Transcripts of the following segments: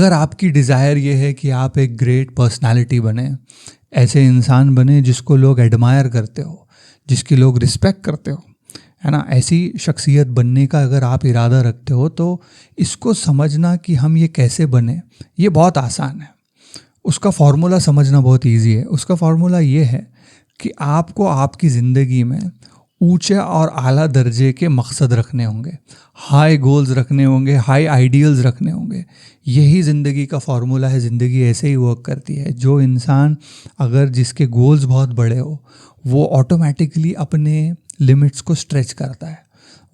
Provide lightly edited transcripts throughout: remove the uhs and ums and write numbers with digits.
अगर आपकी डिज़ायर ये है कि आप एक ग्रेट पर्सनालिटी बने, ऐसे इंसान बने जिसको लोग एडमायर करते हो, जिसकी लोग रिस्पेक्ट करते हो, है ना, ऐसी शख्सियत बनने का अगर आप इरादा रखते हो तो इसको समझना कि हम ये कैसे बने, ये बहुत आसान है। उसका फार्मूला समझना बहुत इजी है। उसका फार्मूला ये है कि आपको आपकी ज़िंदगी में ऊंचे और आला दर्जे के मकसद रखने होंगे, हाई गोल्स रखने होंगे, हाई आइडियल्स रखने होंगे। यही ज़िंदगी का फार्मूला है। ज़िंदगी ऐसे ही वर्क करती है। जो इंसान अगर जिसके गोल्स बहुत बड़े हो, वो ऑटोमेटिकली अपने लिमिट्स को स्ट्रेच करता है।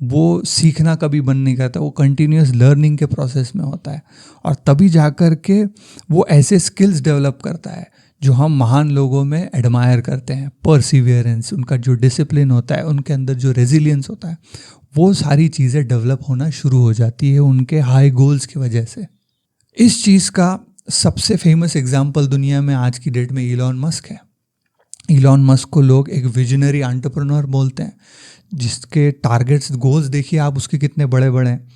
वो सीखना कभी बंद नहीं करता, वो कंटिन्यूस लर्निंग के प्रोसेस में होता है और तभी जा कर के वो ऐसे स्किल्स डेवलप करता है जो हम महान लोगों में एडमायर करते हैं। परसिवियरेंस, उनका जो डिसिप्लिन होता है, उनके अंदर जो रेजिलियंस होता है, वो सारी चीज़ें डेवलप होना शुरू हो जाती है उनके हाई गोल्स की वजह से। इस चीज़ का सबसे फेमस एग्जाम्पल दुनिया में आज की डेट में इलॉन मस्क है। इलॉन मस्क को लोग एक विजनरी एंटरप्रेन्योर बोलते हैं, जिसके टारगेट्स, गोल्स देखिए आप उसके कितने बड़े बड़े हैं।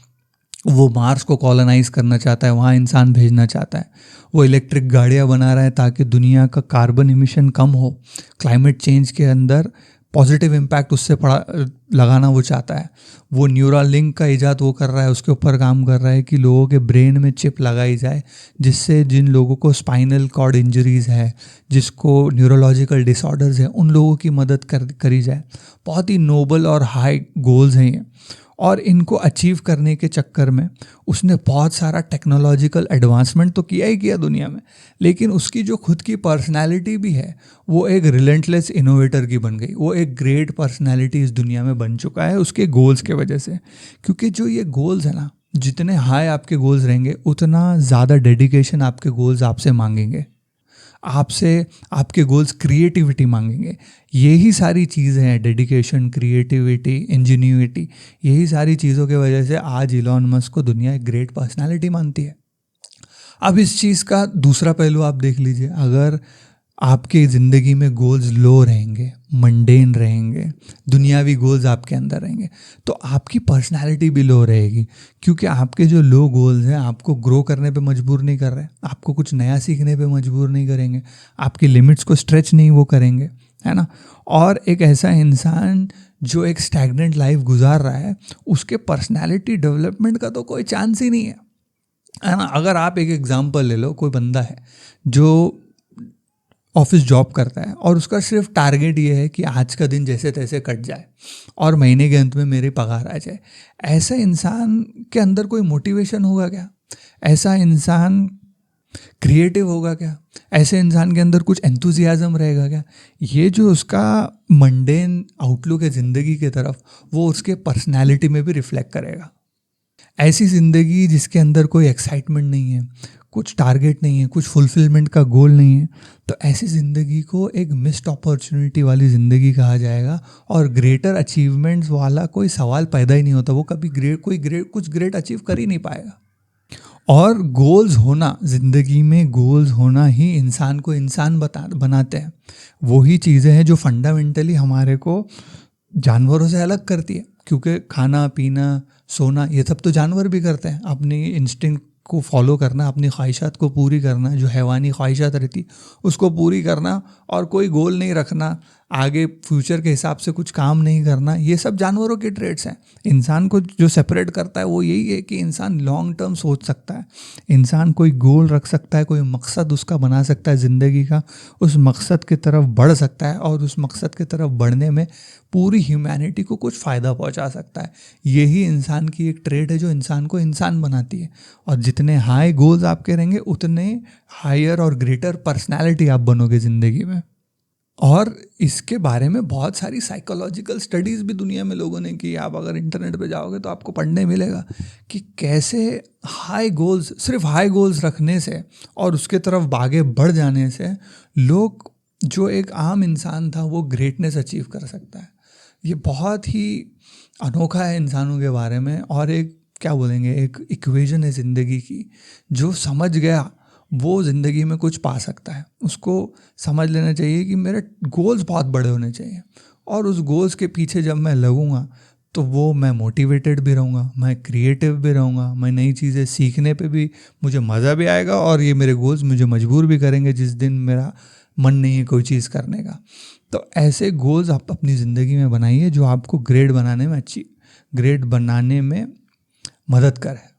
वो मार्स को कॉलोनाइज करना चाहता है, वहाँ इंसान भेजना चाहता है। वो इलेक्ट्रिक गाड़ियाँ बना रहा है ताकि दुनिया का कार्बन इमिशन कम हो, क्लाइमेट चेंज के अंदर पॉजिटिव इम्पैक्ट उससे पड़ा लगाना वो चाहता है। वो न्यूरल लिंक का इजाद वो कर रहा है, उसके ऊपर काम कर रहा है कि लोगों के ब्रेन में चिप लगाई जाए, जिससे जिन लोगों को स्पाइनल कॉर्ड इंजरीज़ है, जिसको न्यूरोलॉजिकल डिसऑर्डर्स है, उन लोगों की मदद करी जाए। बहुत ही नोबल और हाई गोल्स हैं ये। और इनको अचीव करने के चक्कर में उसने बहुत सारा टेक्नोलॉजिकल एडवांसमेंट तो किया ही किया दुनिया में, लेकिन उसकी जो खुद की पर्सनैलिटी भी है वो एक रिलेंटलेस इनोवेटर की बन गई। वो एक ग्रेट पर्सनैलिटी इस दुनिया में बन चुका है उसके गोल्स के वजह से। क्योंकि जो ये गोल्स है ना, जितने हाई आपके गोल्स रहेंगे उतना ज़्यादा डेडिकेशन आपके गोल्स आपसे मांगेंगे। आपसे आपके गोल्स क्रिएटिविटी मांगेंगे। यही सारी चीज़ें हैं, डेडिकेशन, क्रिएटिविटी, इंजीन्यूइटी, यही सारी चीज़ों के वजह से आज इलॉन मस्क को दुनिया एक ग्रेट पर्सनालिटी मानती है। अब इस चीज़ का दूसरा पहलू आप देख लीजिए। अगर आपकी ज़िंदगी में गोल्स लो रहेंगे, मंडेन रहेंगे, दुनियावी गोल्स आपके अंदर रहेंगे, तो आपकी पर्सनालिटी भी लो रहेगी। क्योंकि आपके जो लो गोल्स हैं आपको ग्रो करने पे मजबूर नहीं कर रहे हैं, आपको कुछ नया सीखने पे मजबूर नहीं करेंगे, आपकी लिमिट्स को स्ट्रेच नहीं वो करेंगे, है ना। और एक ऐसा इंसान जो एक स्टैग्नेंट लाइफ गुजार रहा है, उसके पर्सनैलिटी डेवलपमेंट का तो कोई चांस ही नहीं है ना। अगर आप एक एग्जाम्पल ले लो, कोई बंदा है जो ऑफिस जॉब करता है और उसका सिर्फ टारगेट ये है कि आज का दिन जैसे तैसे कट जाए और महीने के अंत में मेरी पगार आ जाए। ऐसा इंसान के अंदर कोई मोटिवेशन होगा क्या? ऐसा इंसान क्रिएटिव होगा क्या? ऐसे इंसान के अंदर कुछ एंथुजियाज्म रहेगा क्या? ये जो उसका मंडेन आउटलुक है ज़िंदगी की तरफ, वो उसके पर्सनैलिटी में भी रिफ्लेक्ट करेगा। ऐसी ज़िंदगी जिसके अंदर कोई एक्साइटमेंट नहीं है, कुछ टारगेट नहीं है, कुछ फुलफिलमेंट का गोल नहीं है, तो ऐसी ज़िंदगी को एक मिस्ड अपॉर्चुनिटी वाली ज़िंदगी कहा जाएगा। और ग्रेटर अचीवमेंट्स वाला कोई सवाल पैदा ही नहीं होता। वो कभी कुछ ग्रेट अचीव कर ही नहीं पाएगा। और गोल्स होना, ज़िंदगी में गोल्स होना ही इंसान को इंसान बनाते हैं। वही चीज़ें हैं जो फंडामेंटली हमारे को जानवरों से अलग करती है। क्योंकि खाना पीना सोना ये सब तो जानवर भी करते हैं। अपनी इंस्टिंक्ट को फॉलो करना, अपनी ख्वाहिशात को पूरी करना, जो हैवानी ख्वाहिशात रहती उसको पूरी करना, और कोई गोल नहीं रखना, आगे फ्यूचर के हिसाब से कुछ काम नहीं करना, ये सब जानवरों के ट्रेड्स हैं। इंसान को जो सेपरेट करता है वो यही है कि इंसान लॉन्ग टर्म सोच सकता है, इंसान कोई गोल रख सकता है, कोई मकसद उसका बना सकता है ज़िंदगी का, उस मकसद की तरफ बढ़ सकता है और उस मकसद की तरफ बढ़ने में पूरी ह्यूमैनिटी को कुछ फ़ायदा पहुंचा सकता है। यही इंसान की एक ट्रेड है जो इंसान को इंसान बनाती है। और जितने हाई गोल्स आपके रहेंगे उतने हायर और ग्रेटर पर्सनैलिटी आप बनोगे ज़िंदगी में। और इसके बारे में बहुत सारी साइकोलॉजिकल स्टडीज़ भी दुनिया में लोगों ने की। आप अगर इंटरनेट पे जाओगे तो आपको पढ़ने मिलेगा कि कैसे हाई गोल्स, सिर्फ हाई गोल्स रखने से और उसके तरफ आगे बढ़ जाने से लोग, जो एक आम इंसान था वो ग्रेटनेस अचीव कर सकता है। ये बहुत ही अनोखा है इंसानों के बारे में। और एक क्या बोलेंगे, एक इक्वेशन है ज़िंदगी की, जो समझ गया वो ज़िंदगी में कुछ पा सकता है। उसको समझ लेना चाहिए कि मेरे गोल्स बहुत बड़े होने चाहिए, और उस गोल्स के पीछे जब मैं लगूंगा तो वो मैं मोटिवेटेड भी रहूँगा, मैं क्रिएटिव भी रहूँगा, मैं नई चीज़ें सीखने पे भी मुझे मज़ा भी आएगा, और ये मेरे गोल्स मुझे मजबूर भी करेंगे जिस दिन मेरा मन नहीं है कोई चीज़ करने का। तो ऐसे गोल्स आप अपनी ज़िंदगी में बनाइए जो आपको ग्रेट बनाने में मदद करे।